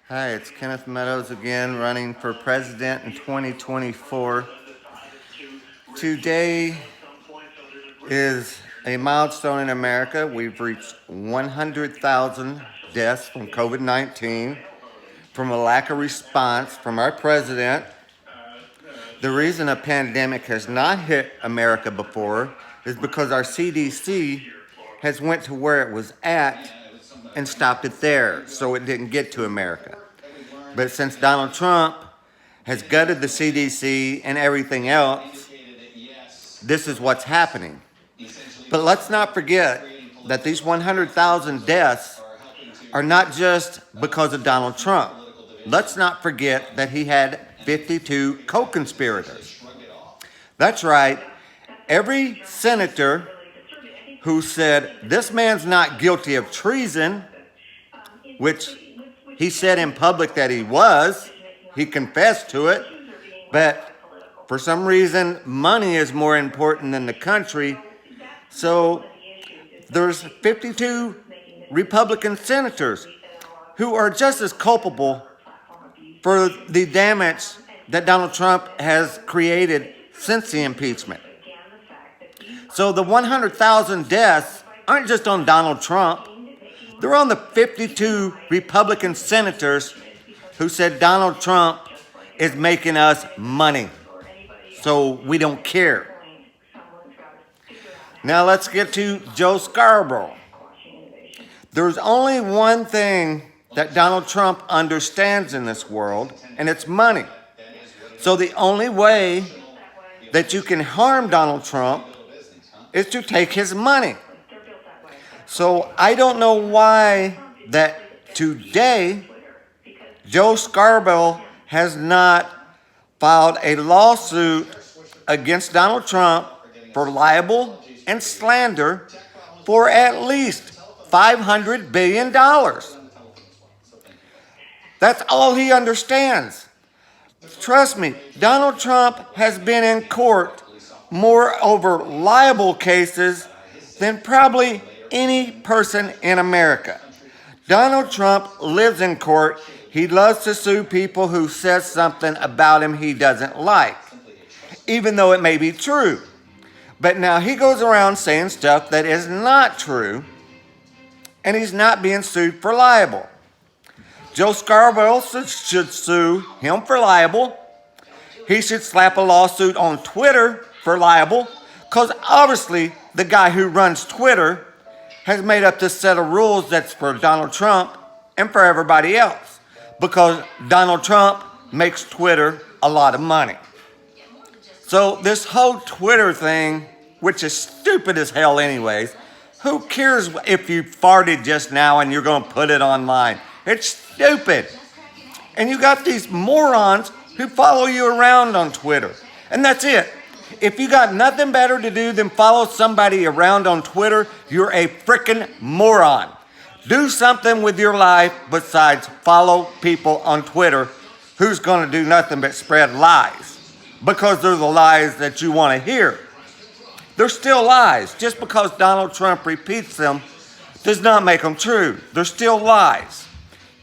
Hi, it's Kenneth Meadows again, running for president in 2024. Today is a milestone in America. We've reached 100,000 deaths from COVID-19 from a lack of response from our president. The reason a pandemic has not hit America before is because our CDC has went to where it was at and stopped it there, so it didn't get to America. But since Donald Trump has gutted the CDC and everything else, this is what's happening. But let's not forget that these 100,000 deaths are not just because of Donald Trump. Let's not forget that he had 52 co-conspirators. That's right. Every senator who said, this man's not guilty of treason, which he said in public that he was, he confessed to it, but for some reason, money is more important than the country. So there's 52 Republican senators who are just as culpable for the damage that Donald Trump has created since the impeachment. So the 100,000 deaths aren't just on Donald Trump. They're on the 52 Republican senators who said Donald Trump is making us money, so we don't care. Now let's get to Joe Scarborough. There's only one thing that Donald Trump understands in this world, and it's money. So the only way that you can harm Donald Trump is to take his money. So I don't know why that today Joe Scarborough has not filed a lawsuit against Donald Trump for libel and slander for at least $500 billion. That's all he understands. Trust me, Donald Trump has been in court more over libel cases than probably any person in America. Donald Trump lives in court. He loves to sue people who says something about him he doesn't like, even though it may be true. But now he goes around saying stuff that is not true, and he's not being sued for libel. Joe Scarborough should sue him for libel. He should slap a lawsuit on Twitter for libel, because obviously the guy who runs Twitter has made up this set of rules that's for Donald Trump and for everybody else, because Donald Trump makes Twitter a lot of money. So this whole Twitter thing, which is stupid as hell anyways, who cares if you farted just now and you're going to put it online? It's stupid. And you got these morons who follow you around on Twitter. And that's it. If you got nothing better to do than follow somebody around on Twitter, you're a frickin' moron. Do something with your life besides follow people on Twitter who's going to do nothing but spread lies, because they're the lies that you want to hear. They're still lies. Just because Donald Trump repeats them does not make them true. They're still lies.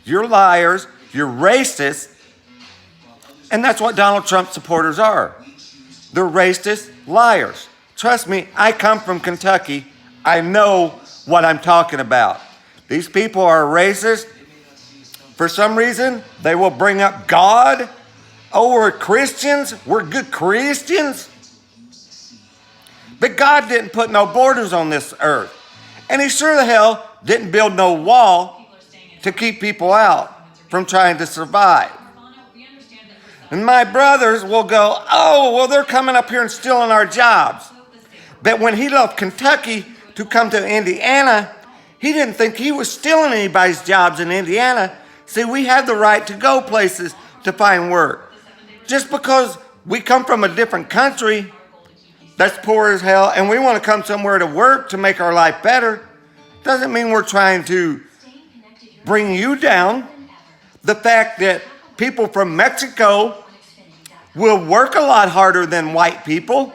You're liars. You're racist. And that's what Donald Trump supporters are. They're racist liars. Trust me, I come from Kentucky. I know what I'm talking about. These people are racist. For some reason, they will bring up God. Oh, we're Christians. We're good Christians. But God didn't put no borders on this earth. And he sure the hell didn't build no wall to keep people out from trying to survive. And my brothers will go, oh, well, they're coming up here and stealing our jobs. But when he left Kentucky to come to Indiana, he didn't think he was stealing anybody's jobs in Indiana. See, we have the right to go places to find work. Just because we come from a different country that's poor as hell and we want to come somewhere to work to make our life better, doesn't mean we're trying to bring you down. The fact that people from Mexico will work a lot harder than white people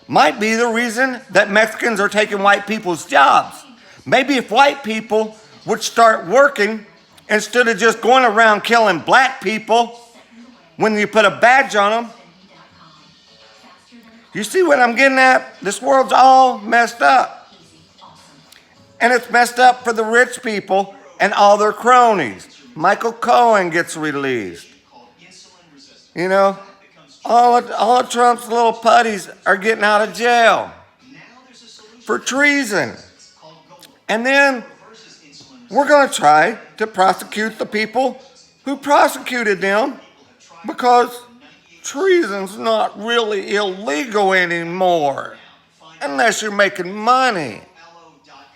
might be the reason that Mexicans are taking white people's jobs. Maybe if white people would start working instead of just going around killing black people when you put a badge on them. You see what I'm getting at? This world's all messed up. And it's messed up for the rich people and all their cronies. Michael Cohen gets released. You know, all of Trump's little putties are getting out of jail for treason. And then we're going to try to prosecute the people who prosecuted them, because treason's not really illegal anymore unless you're making money.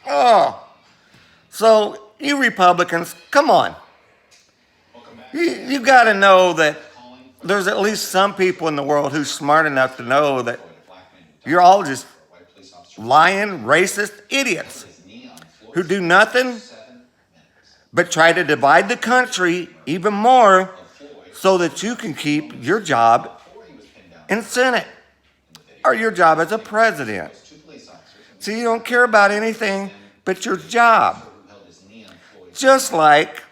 Oh, so you Republicans, come on. You got to know that there's at least some people in the world who's smart enough to know that you're all just lying, racist idiots who do nothing but try to divide the country even more so that you can keep your job in Senate or your job as a president. So you don't care about anything but your job. Just like